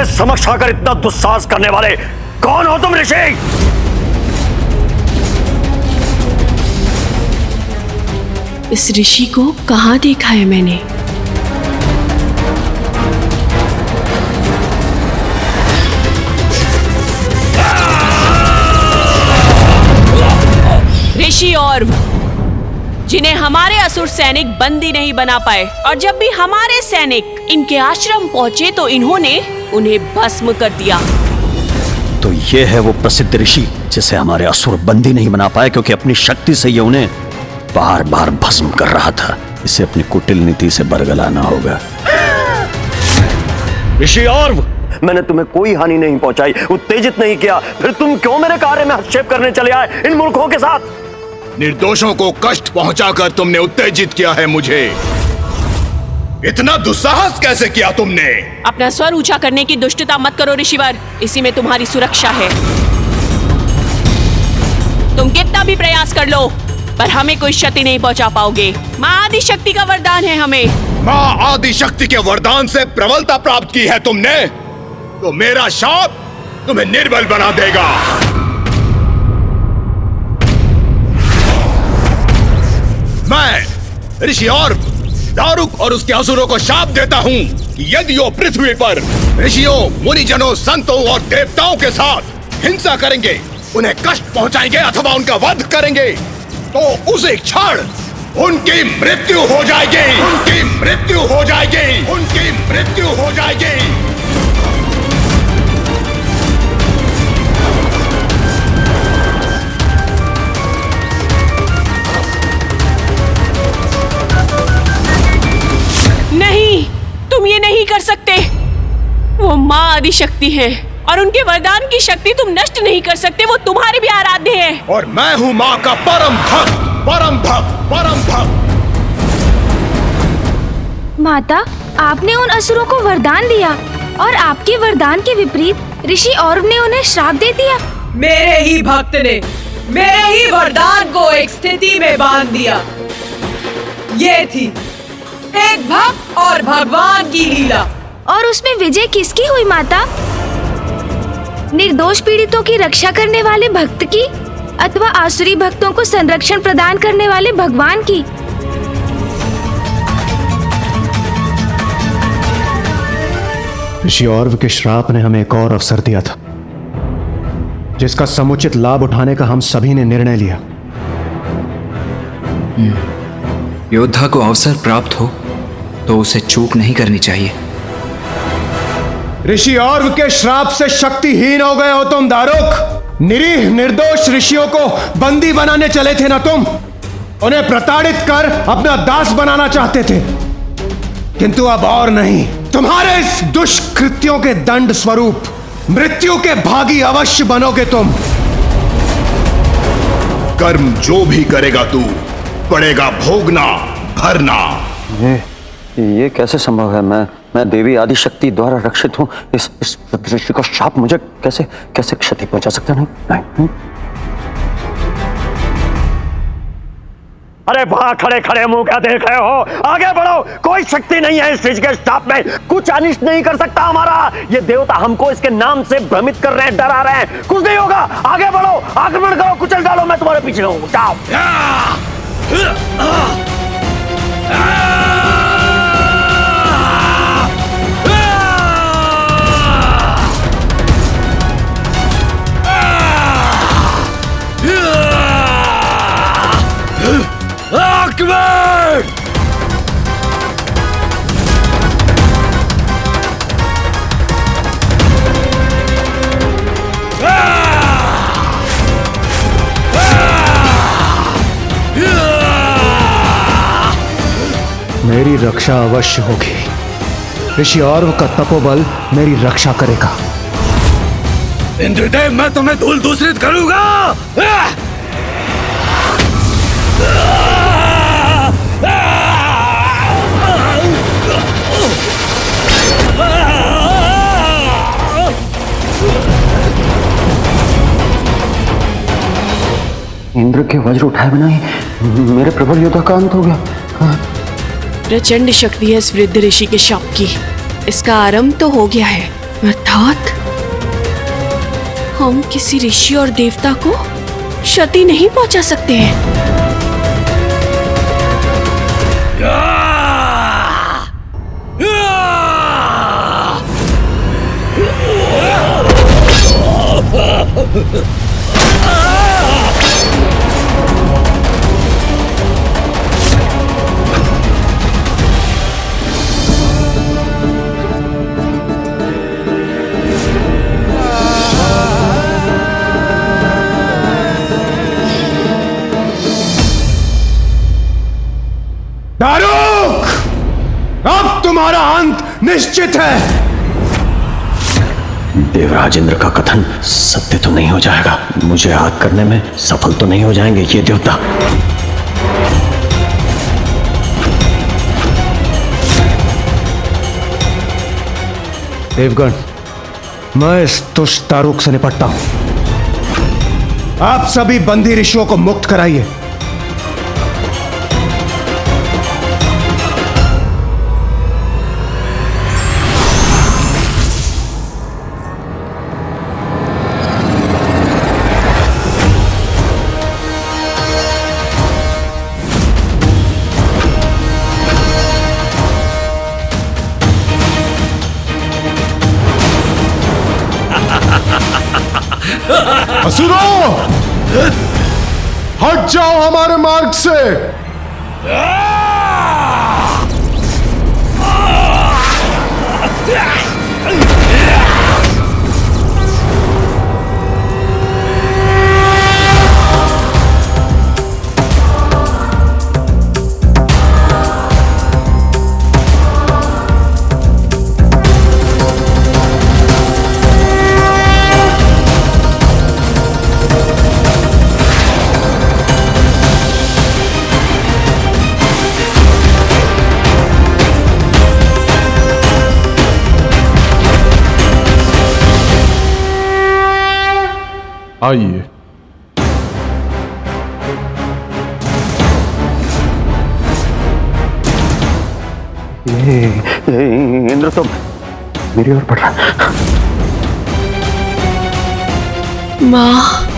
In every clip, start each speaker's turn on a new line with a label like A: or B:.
A: मेरे समक्ष आकर इतना दुस्साहस करने वाले कौन हो तुम ऋषि?
B: इस ऋषि को कहाँ देखा है मैंने? ऋषि और जिन्हें हमारे असुर सैनिक बंदी नहीं बना पाए, और जब भी हमारे सैनिक इनके आश्रम पहुंचे तो इन्होंने उन्हें भस्म कर दिया।
A: तो ये है वो प्रसिद्ध ऋषि जिसे हमारे असुर बंदी नहीं बना पाए, क्योंकि अपनी शक्ति से ये उन्हें बार बार भस्म कर रहा था। इसे अपनी कुटिल नीति से बरगलाना होगा। ऋषि और मैंने तुम्हें कोई हानि नहीं पहुंचाई, उत्तेजित नहीं किया, फिर तुम क्यों मेरे कार्य में हस्तक्षेप करने चले आए इन मूर्खों के साथ?
C: निर्दोषों को कष्ट पहुंचाकर तुमने उत्तेजित किया है मुझे। इतना दुस्साहस कैसे किया तुमने?
B: अपना स्वर ऊंचा करने की दुष्टता मत करो ऋषिवर, इसी में तुम्हारी सुरक्षा है। तुम कितना भी प्रयास कर लो पर हमें कोई क्षति नहीं पहुंचा पाओगे। माँ आदि शक्ति का वरदान है हमें।
C: माँ आदि शक्ति के वरदान से प्रबलता प्राप्त की है तुमने, तो मेरा शाप तुम्हें निर्बल बना देगा। मैं ऋषि और दारुक और उसके असुरों को शाप देता हूँ कि यदि वो पृथ्वी पर ऋषियों, मुनिजनों, संतों और देवताओं के साथ हिंसा करेंगे, उन्हें कष्ट पहुंचाएंगे अथवा उनका वध करेंगे, तो उसी क्षण उनकी मृत्यु हो जाएगी। उनकी मृत्यु हो जाएगी। उनकी मृत्यु हो जाएगी।
B: नहीं, तुम ये नहीं कर सकते। वो माँ आदि शक्ति है और उनके वरदान की शक्ति तुम नष्ट नहीं कर सकते। वो तुम्हारे भी आराध्य है।
C: और मैं हूँ माँ का परम भक्त, परम भक्त, परम भक्त।
D: माता, आपने उन असुरों को वरदान दिया और आपके वरदान के विपरीत ऋषि औरव ने उन्हें श्राप दे दिया।
E: मेरे ही भक्त ने मेरे ही वरदान को एक स्थिति में बांध दिया। ये थी एक भक्त और भगवान की लीला।
D: और उसमें विजय किसकी हुई माता? निर्दोष पीड़ितों की रक्षा करने वाले भक्त की अथवा आसुरी भक्तों को संरक्षण प्रदान करने वाले भगवान की?
F: ऋषि औरव के श्राप ने हमें एक और अवसर दिया था, जिसका समुचित लाभ उठाने का हम सभी ने निर्णय लिया।
G: योद्धा को अवसर प्राप्त हो तो उसे चूक नहीं करनी चाहिए।
F: ऋषि औरव के श्राप से शक्तिहीन हो गए हो तुम दारुक। निरीह निर्दोष ऋषियों को बंदी बनाने चले थे ना तुम? उन्हें प्रताड़ित कर अपना दास बनाना चाहते थे, किंतु अब और नहीं। तुम्हारे इस दुष्कृत्यों के दंड स्वरूप मृत्यु के भागी अवश्य बनोगे तुम।
C: कर्म जो भी करेगा तू, पड़ेगा भोगना, भरना।
A: ये कैसे संभव है? मैं देवी आदि शक्ति द्वारा रक्षित हूँ। इस ऋषि का शाप मुझे कैसे क्षति पहुंचा सकता? नहीं। अरे वहां खड़े खड़े मुंह क्या देख रहे हो? आगे बढ़ो। कोई शक्ति नहीं है इस ऋषि के शाप में, कुछ अनिष्ट नहीं कर सकता हमारा। ये देवता हमको इसके नाम से भ्रमित कर रहे हैं, डरा रहे हैं। कुछ नहीं होगा, आगे बढ़ो, आक्रमण करो, कुचल डालो, मैं तुम्हारे पीछे हूँ। जाओ।
F: मेरी रक्षा अवश्य होगी। ऋषि औरव का तपोबल मेरी रक्षा करेगा।
A: इंद्रदेव, मैं तुम्हें धूल दूषित करूंगा। इंद्र के वज्र उठाए बिना ही मेरे प्रबल योद्धा का अंत हो गया।
B: प्रचंड शक्ति है इस वृद्ध ऋषि के शाप की। इसका आरंभ तो हो गया है, अर्थात हम किसी ऋषि और देवता को क्षति नहीं पहुंचा सकते हैं।
F: दारुक! अब तुम्हारा अंत निश्चित है।
A: देवराज इंद्र का कथन सत्य तो नहीं हो जाएगा। मुझे आग करने में सफल तो नहीं हो जाएंगे ये देवता।
F: देवगण, मैं इस दुष्ट दारुक से निपटता हूं। आप सभी बंदी ऋषियों को मुक्त कराइए। असुरों, हट जाओ हमारे मार्ग से।
H: आइए।
A: इंद्र तो मेरी ओर बढ़ रहा।
B: माँ,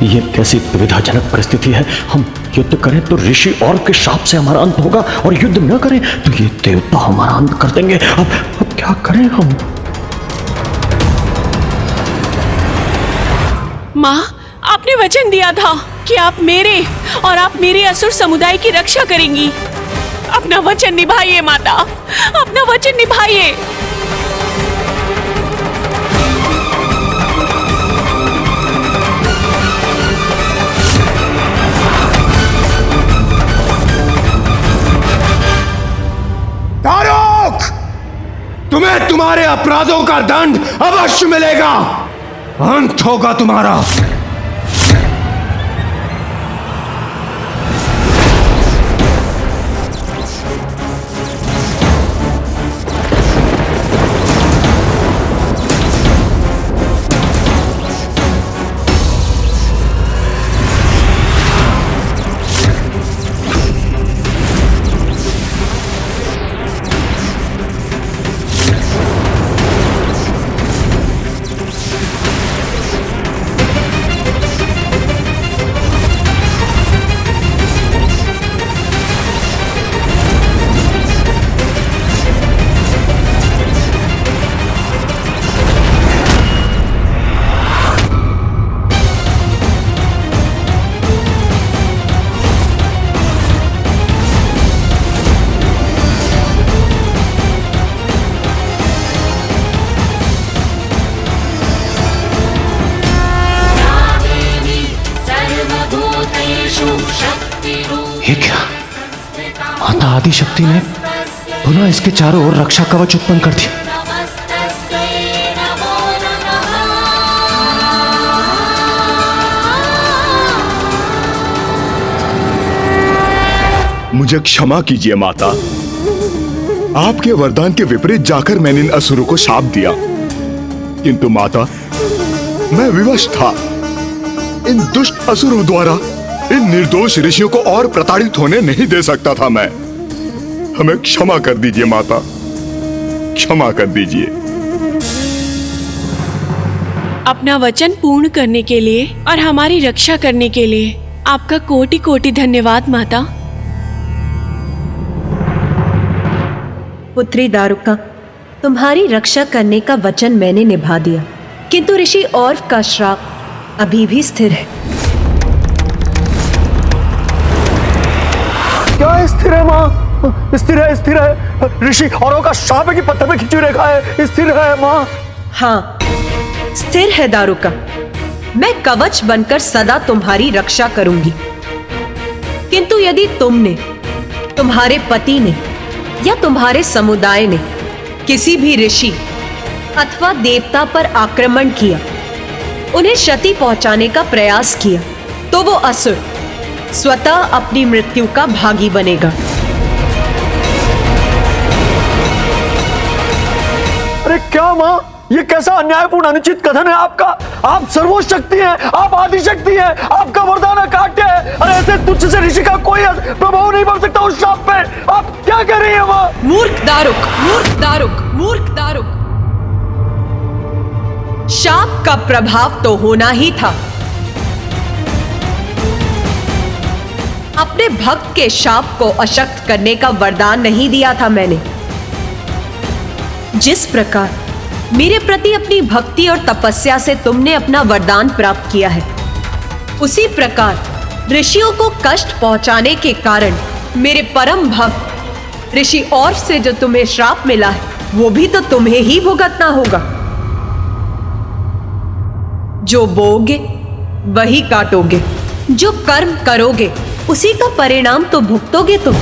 A: ये कैसी दुविधाजनक परिस्थिति है। हम युद्ध करें तो ऋषि और के शाप से हमारा अंत होगा, और युद्ध न करें तो ये देवता हमारा अंत कर देंगे। अब क्या करें हम?
B: माँ, आपने वचन दिया था कि आप मेरे और आप मेरे असुर समुदाय की रक्षा करेंगी। अपना वचन निभाइए माता, अपना वचन निभाइए।
F: दारुक! तुम्हें तुम्हारे अपराधों का दंड अवश्य मिलेगा। अंत होगा तुम्हारा। ये क्या? माता आदिशक्ति ने पुनः इसके चारों ओर रक्षा कवच उत्पन्न कर दिया।
C: मुझे क्षमा कीजिए माता, आपके वरदान के विपरीत जाकर मैंने इन असुरों को शाप दिया। किंतु माता, मैं विवश था। इन दुष्ट असुरों द्वारा इन निर्दोष ऋषियों को और प्रताड़ित होने नहीं दे सकता था मैं। हमें क्षमा कर दीजिए माता, क्षमा कर दीजिए।
B: अपना वचन पूर्ण करने के लिए और हमारी रक्षा करने के लिए आपका कोटि कोटि धन्यवाद माता।
H: पुत्री दारुका, तुम्हारी रक्षा करने का वचन मैंने निभा दिया, किंतु ऋषि और्व का श्राप अभी भी स्थिर है।
A: क्या स्थिर है माँ? स्थिर है, स्थिर है। ऋषि औरों का शाप है कि पत्थर में खिंची रेखा है? स्थिर है माँ।
H: हाँ, स्थिर है दारुका। मैं कवच बनकर सदा तुम्हारी रक्षा करूंगी, किंतु यदि तुमने, तुम्हारे पति ने या तुम्हारे समुदाय ने किसी भी ऋषि अथवा देवता पर आक्रमण किया, उन्हें क्षति पहुंचाने का प्रयास किया, तो वो असुर स्वतः अपनी मृत्यु का भागी बनेगा।
A: अरे क्या माँ, ये कैसा अन्यायपूर्ण अनुचित कथन है आपका? आप सर्वशक्ति हैं, आप आदिशक्ति हैं, आपका वरदान अकाट्य है। अरे ऐसे तुच्छ से ऋषि का कोई प्रभाव नहीं पड़ सकता उस शाप पे। आप क्या कर रही हैं माँ?
H: मूर्ख दारुक, मूर्ख दारुक, मूर्ख दारुक। शाप का प्रभाव तो होना ही था। अपने भक्त के शाप को अशक्त करने का वरदान नहीं दिया था मैंने। जिस प्रकार मेरे प्रति अपनी भक्ति और तपस्या से तुमने अपना वरदान प्राप्त किया है, उसी प्रकार ऋषियों को कष्ट पहुंचाने के कारण मेरे परम भक्त ऋषि और से जो तुम्हें श्राप मिला है, वो भी तो तुम्हें ही भुगतना होगा। जो बोओगे वही काटोगे, जो कर्म करोगे उसी का परिणाम तो भुगतोगे तुम।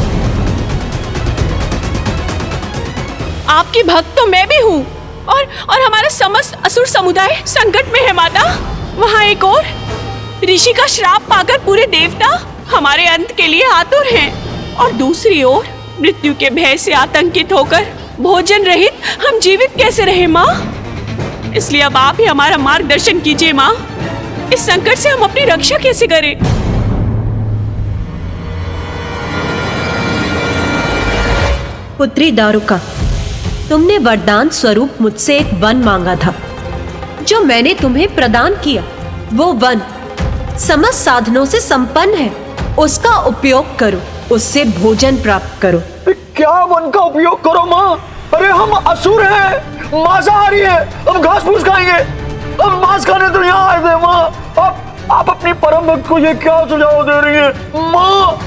B: आपकी भक्त तो मैं भी हूँ और हमारा समस्त असुर समुदाय संकट में है माता। वहाँ एक और ऋषि का श्राप पाकर पूरे देवता हमारे अंत के लिए आतुर हैं, और दूसरी ओर मृत्यु के भय से आतंकित होकर भोजन रहित हम जीवित कैसे रहे माँ? इसलिए अब आप ही हमारा मार्गदर्शन कीजिए माँ। इस संकट से हम अपनी रक्षा कैसे करें?
H: पुत्री दारुका, तुमने वरदान स्वरूप मुझसे एक वन मांगा था, जो मैंने तुम्हें प्रदान किया। वो वन समस्त साधनों से संपन्न है, उसका उपयोग करो, उससे भोजन प्राप्त करो।
A: क्या वन का उपयोग करो माँ? अरे हम असुर हैं, मांसाहारी हैं, हम घास फूस खाएंगे, हम मांस खाने तो यहाँ आए थे माँ। आप अपनी परम भक्त को ये क्या सुझाव दे रही है माँ?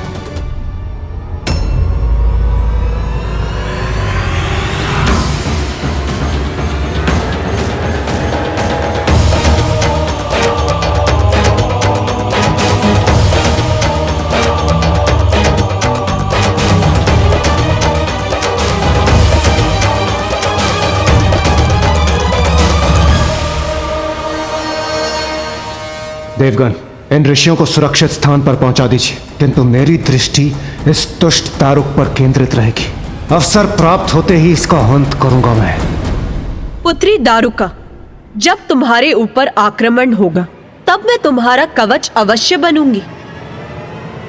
F: देवगण, इन ऋषियों को सुरक्षित स्थान पर पहुंचा दीजिए, किंतु मेरी दृष्टि इस दुष्ट दारुक पर केंद्रित रहेगी। अवसर प्राप्त होते ही इसका अंत करूंगा मैं।
H: पुत्री दारुका, जब तुम्हारे ऊपर आक्रमण होगा तब मैं तुम्हारा कवच अवश्य बनूंगी,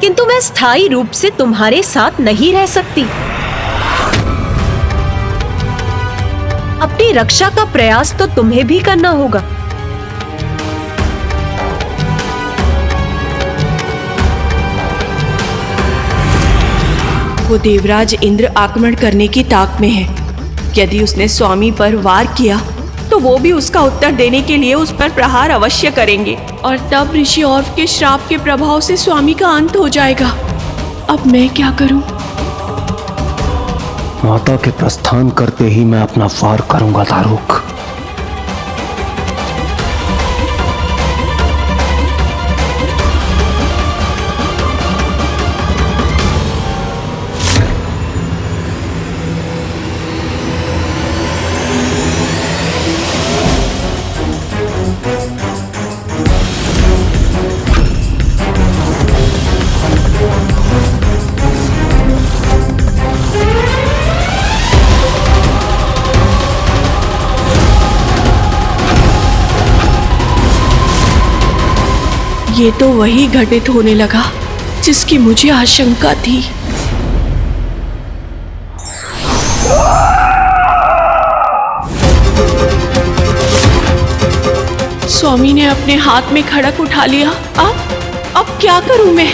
H: किंतु मैं स्थायी रूप से तुम्हारे साथ नहीं रह सकती। अपनी रक्षा का प्रयास तो तुम्हें भी करना होगा।
B: वो देवराज इंद्र आक्रमण करने की ताक में है। यदि उसने स्वामी पर वार किया तो वो भी उसका उत्तर देने के लिए उस पर प्रहार अवश्य करेंगे, और तब ऋषि और्व के श्राप के प्रभाव से स्वामी का अंत हो जाएगा। अब मैं क्या करूं?
F: माता के प्रस्थान करते ही मैं अपना वार करूंगा दारुक।
B: ये तो वही घटित होने लगा जिसकी मुझे आशंका थी। स्वामी ने अपने हाथ में खड़क उठा लिया। अब क्या करूं मैं?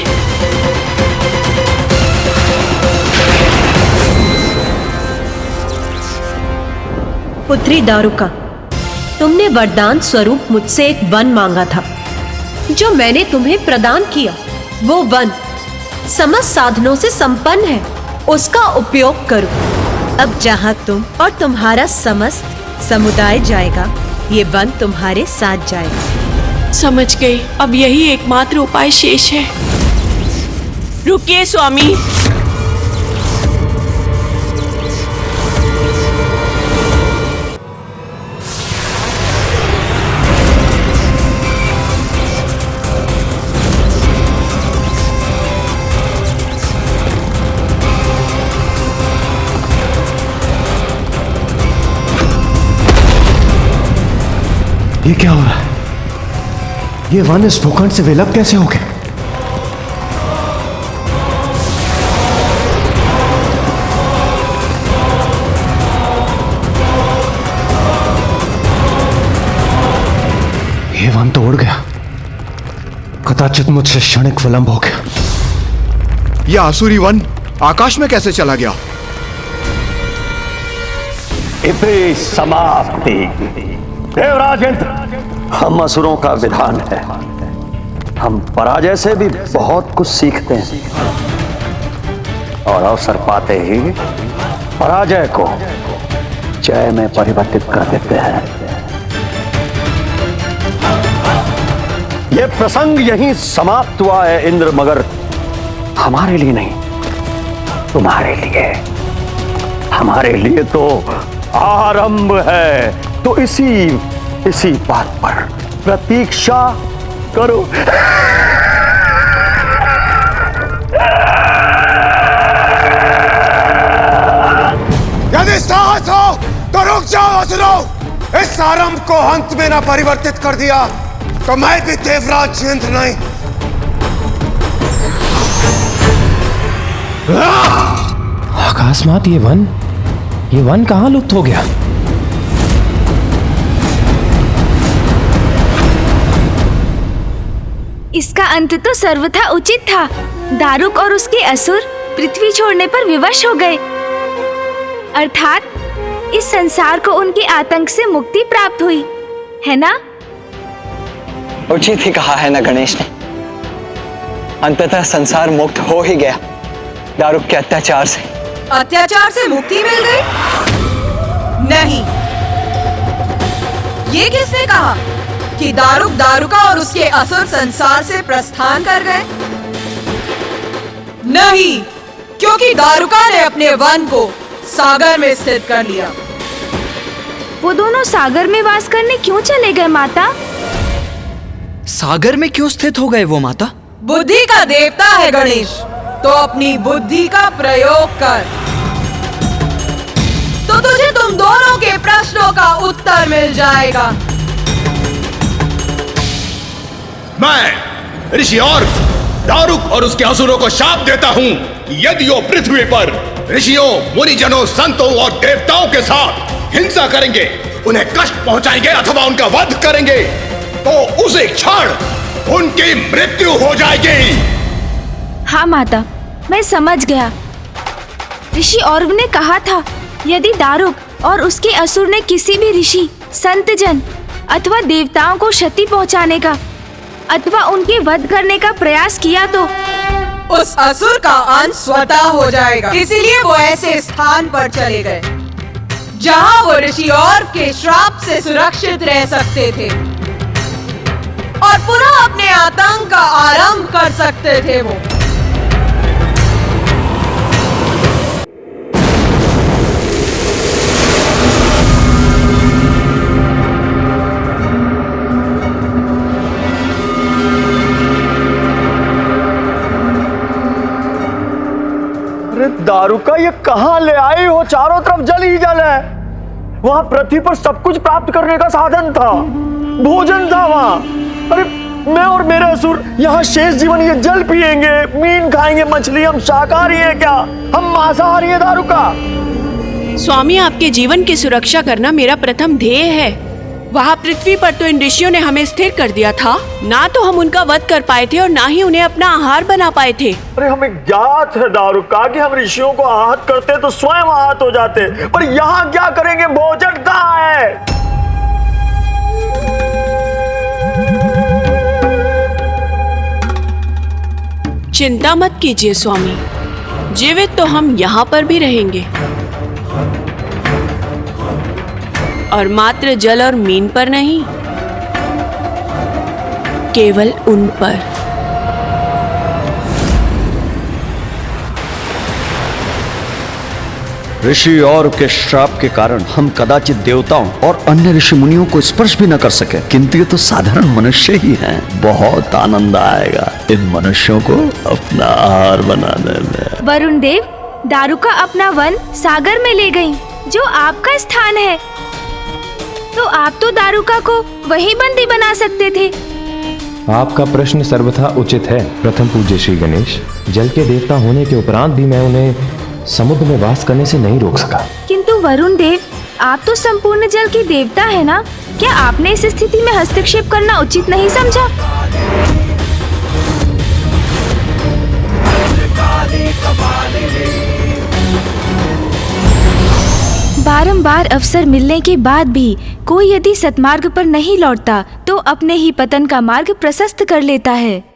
H: पुत्री दारुका, तुमने वरदान स्वरूप मुझसे एक वन मांगा था। जो मैंने तुम्हें प्रदान किया वो वन समस्त साधनों से संपन्न है, उसका उपयोग करो। अब जहां तुम और तुम्हारा समस्त समुदाय जाएगा, ये वन तुम्हारे साथ जाएगा।
B: समझ गई। अब यही एकमात्र उपाय शेष है। रुकिए स्वामी।
F: ये क्या हो रहा है? ये वन इस भूखंड से विलुप्त कैसे हो गए? ये वन तो उड़ गया। कदाचित मुझसे क्षणिक विलंब हो गया।
C: यह आसुरी वन आकाश में कैसे चला गया?
A: इति समाप्ति। देवराज इंद्र, हम असुरों का विधान है, हम पराजय से भी बहुत कुछ सीखते हैं और अवसर पाते ही पराजय को जय में परिवर्तित कर देते हैं। यह प्रसंग यहीं समाप्त हुआ है इंद्र, मगर हमारे लिए नहीं, तुम्हारे लिए। हमारे लिए तो आरंभ है। तो इसी बात पर प्रतीक्षा करो।
F: यदि साहस हो तो रुक जाओ असुरों। इस आरंभ को अंत में ना परिवर्तित कर दिया तो मैं भी देवराज इंद्र नहीं।
I: अकस्मात ये वन कहां लुप्त हो गया?
D: इसका अंत तो सर्वथा उचित था। दारुक और उसके असुर पृथ्वी छोड़ने पर विवश हो गए, अर्थात इस संसार को उनके आतंक से मुक्ति प्राप्त हुई, है ना?
J: उचित ही कहा है ना गणेश ने। अंततः संसार मुक्त हो ही गया दारुक के अत्याचार से।
E: अत्याचार से मुक्ति मिल गई? नहीं। ये किसने कहा कि दारुका और उसके असुर संसार से प्रस्थान कर गए? नहीं, क्योंकि दारुका ने अपने वन को सागर में स्थित कर लिया।
D: वो दोनों सागर में वास करने क्यों चले गए माता?
J: सागर में क्यों स्थित हो गए वो माता?
E: बुद्धि का देवता है गणेश, तो अपनी बुद्धि का प्रयोग कर, तो तुझे तुम दोनों के प्रश्नों का उत्तर मिल जाएगा।
C: मैं ऋषि और दारुक और उसके असुरों को शाप देता हूं कि यदि वो पृथ्वी पर ऋषियों, मुनिजनों, संतों और देवताओं के साथ हिंसा करेंगे, उन्हें कष्ट पहुंचाएंगे अथवा उनका वध करेंगे, तो उसी क्षण उनकी मृत्यु हो जाएगी।
D: हाँ माता, मैं समझ गया। ऋषि औरव ने कहा था यदि दारुक और उसके असुर ने किसी भी ऋषि, संतजन अथवा देवताओं को क्षति पहुंचाने का अथवा उनके वध करने का प्रयास किया तो
E: उस असुर का अंत स्वतः हो जाएगा। इसीलिए वो ऐसे स्थान पर चले गए जहां वो ऋषि और के श्राप से सुरक्षित रह सकते थे और पुनः अपने आतंक का आरंभ कर सकते थे। वो
A: दारुका, ये कहां ले आई हो? चारों तरफ जल ही जल है। वहां पृथ्वी पर सब कुछ प्राप्त करने का साधन था, भोजन था वहां। अरे मैं और मेरे असुर यहाँ शेष जीवन ये जल पिएंगे, मीन खाएंगे, मछली। हम शाकाहारी हैं क्या? हम मांसाहारी हैं दारुका?
B: स्वामी, आपके जीवन की सुरक्षा करना मेरा प्रथम ध्येय है। वहाँ पृथ्वी पर तो इन ऋषियों ने हमें स्थिर कर दिया था। ना तो हम उनका वध कर पाए थे और ना ही उन्हें अपना आहार बना पाए थे।
A: अरे हमें ज्ञात है दारुका कि हम ऋषियों को आहत करते तो स्वयं आहत हो जाते, पर यहाँ क्या करेंगे, भोजन कहाँ है?
B: चिंता मत कीजिए स्वामी, जीवित तो हम यहाँ पर भी रहेंगे और मात्र जल और मीन पर नहीं, केवल उन पर।
A: ऋषि और के श्राप के कारण हम कदाचित देवताओं और अन्य ऋषि मुनियों को स्पर्श भी न कर सके, किंतु ये तो साधारण मनुष्य ही हैं। बहुत आनंद आएगा इन मनुष्यों को अपना आहार बनाने में।
D: वरुण देव, दारुका अपना वन सागर में ले गई, जो आपका स्थान है। तो आप तो दारुका को वही बंदी बना सकते थे।
I: आपका प्रश्न सर्वथा उचित है प्रथम पूज्य श्री गणेश। जल के देवता होने के उपरांत भी मैं उन्हें समुद्र में वास करने से नहीं रोक सका।
D: किंतु वरुण देव, आप तो संपूर्ण जल के देवता है ना, क्या आपने इस स्थिति में हस्तक्षेप करना उचित नहीं समझा? बारंबार अवसर मिलने के बाद भी कोई यदि सतमार्ग पर नहीं लौटता तो अपने ही पतन का मार्ग प्रशस्त कर लेता है।